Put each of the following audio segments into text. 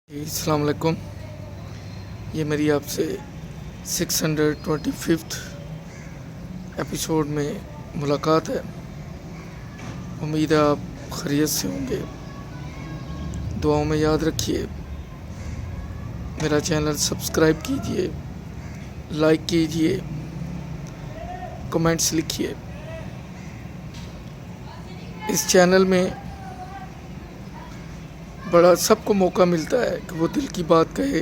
السلام علیکم. یہ میری آپ سے 625 ایپیسوڈ میں ملاقات ہے. امید ہے آپ خیریت سے ہوں گے. دعاؤں میں یاد رکھیے. میرا چینل سبسکرائب کیجیے, لائک کیجیے, کمنٹس لکھیے. اس چینل میں بڑا سب کو موقع ملتا ہے کہ وہ دل کی بات کہے,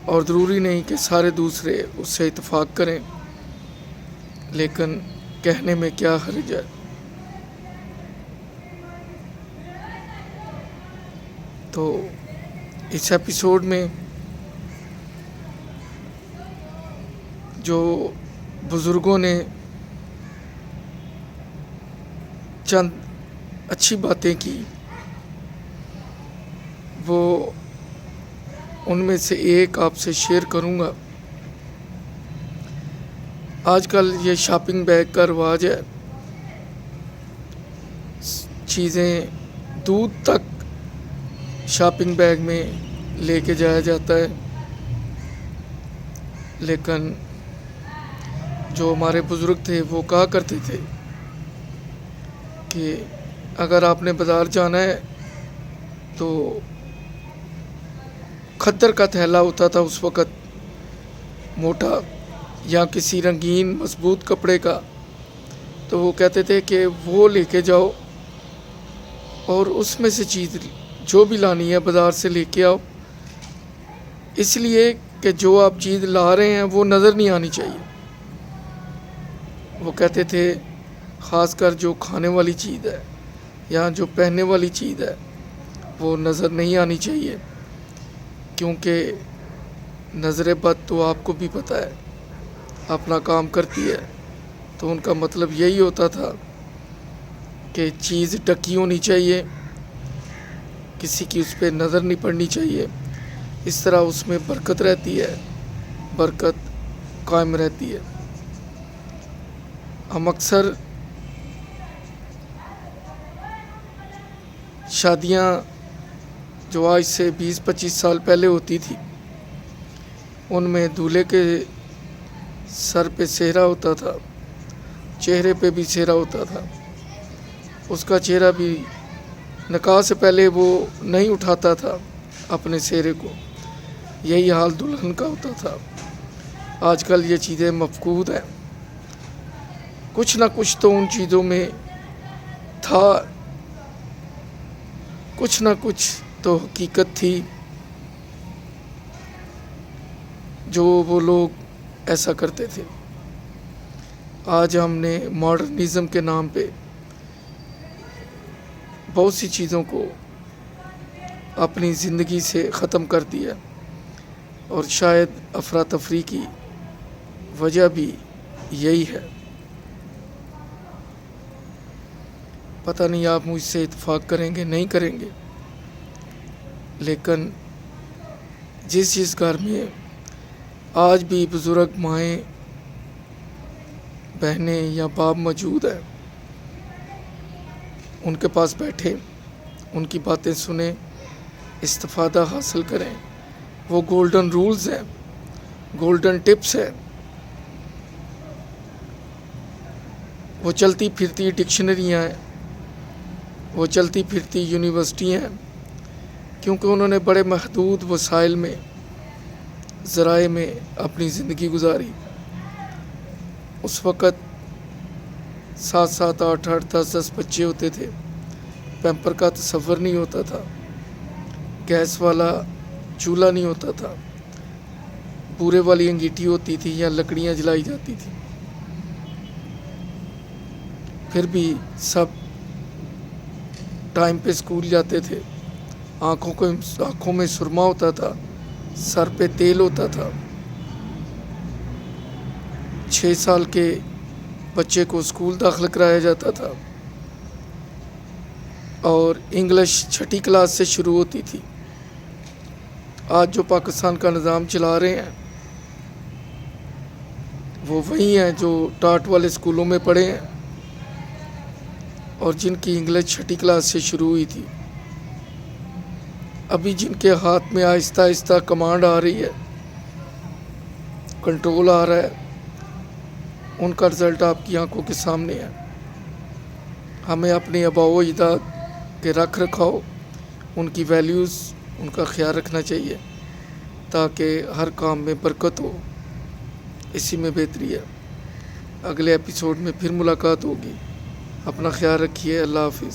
اور ضروری نہیں کہ سارے دوسرے اس سے اتفاق کریں, لیکن کہنے میں کیا حرج ہے. تو اس ایپیسوڈ میں جو بزرگوں نے چند اچھی باتیں کی, وہ ان میں سے ایک آپ سے شیئر کروں گا. آج کل یہ شاپنگ بیگ کا رواج ہے. چیزیں دودھ تک شاپنگ بیگ میں لے کے جایا جاتا ہے, لیکن جو ہمارے بزرگ تھے وہ کہا کرتے تھے کہ اگر آپ نے بازار جانا ہے تو کھدر کا تھیلا ہوتا تھا اس وقت, موٹا یا کسی رنگین مضبوط کپڑے کا, تو وہ کہتے تھے کہ وہ لے کے جاؤ اور اس میں سے چیز جو بھی لانی ہے بازار سے لے کے آؤ, اس لیے کہ جو آپ چیز لا رہے ہیں وہ نظر نہیں آنی چاہیے. وہ کہتے تھے خاص کر جو کھانے والی چیز ہے یا جو پہننے والی چیز ہے وہ نظر نہیں آنی چاہیے, کیونکہ نظر بد تو آپ کو بھی پتہ ہے اپنا کام کرتی ہے. تو ان کا مطلب یہی ہوتا تھا کہ چیز ڈھکی ہونی چاہیے, کسی کی اس پہ نظر نہیں پڑنی چاہیے. اس طرح اس میں برکت رہتی ہے, برکت قائم رہتی ہے. ہم اکثر شادیاں جو آج سے 20-25 سال پہلے ہوتی تھی, ان میں دولہے کے سر پہ سہرا ہوتا تھا, چہرے پہ بھی سہرا ہوتا تھا. اس کا چہرہ بھی نکاح سے پہلے وہ نہیں اٹھاتا تھا اپنے سہرے کو. یہی حال دلہن کا ہوتا تھا. آج کل یہ چیزیں مفقود ہیں. کچھ نہ کچھ تو ان چیزوں میں تھا, کچھ نہ کچھ تو حقیقت تھی جو وہ لوگ ایسا کرتے تھے. آج ہم نے ماڈرنزم کے نام پہ بہت سی چیزوں کو اپنی زندگی سے ختم کر دیا, اور شاید افراتفری کی وجہ بھی یہی ہے. پتہ نہیں آپ مجھ سے اتفاق کریں گے نہیں کریں گے, لیکن جس گھر میں آج بھی بزرگ مائیں بہنیں یا باپ موجود ہیں, ان کے پاس بیٹھیں, ان کی باتیں سنیں, استفادہ حاصل کریں. وہ گولڈن رولز ہیں, گولڈن ٹپس ہیں, وہ چلتی پھرتی ڈکشنریاں ہیں, وہ چلتی پھرتی یونیورسٹی ہیں, کیونکہ انہوں نے بڑے محدود وسائل میں, ذرائع میں اپنی زندگی گزاری. اس وقت 7-7, 8-8, 10-10 بچے ہوتے تھے. پیمپر کا تصور نہیں ہوتا تھا, گیس والا چولہا نہیں ہوتا تھا, بورے والی انگیٹھی ہوتی تھی یا لکڑیاں جلائی جاتی تھیں. پھر بھی سب ٹائم پہ اسکول جاتے تھے. آنکھوں میں سرما ہوتا تھا, سر پہ تیل ہوتا تھا. 6 سال کے بچے کو اسکول داخل کرایا جاتا تھا, اور انگلش 6ٹھی کلاس سے شروع ہوتی تھی. آج جو پاکستان کا نظام چلا رہے ہیں وہ وہی ہیں جو ٹاٹ والے اسکولوں میں پڑھے ہیں, اور جن کی انگلش 6ٹھی کلاس سے شروع ہوئی تھی. ابھی جن کے ہاتھ میں آہستہ آہستہ کمانڈ آ رہی ہے، کنٹرول آ رہا ہے، ان کا رزلٹ آپ کی آنکھوں کے سامنے ہے۔ ہمیں اپنے آباء و اجداد کے رکھ رکھاؤ، ان کی ویلیوز، ان کا خیال رکھنا چاہیے تاکہ ہر کام میں برکت ہو، اسی میں بہتری ہے۔ اگلے ایپیسوڈ میں پھر ملاقات ہوگی۔ اپنا خیال رکھیے۔ اللہ حافظ۔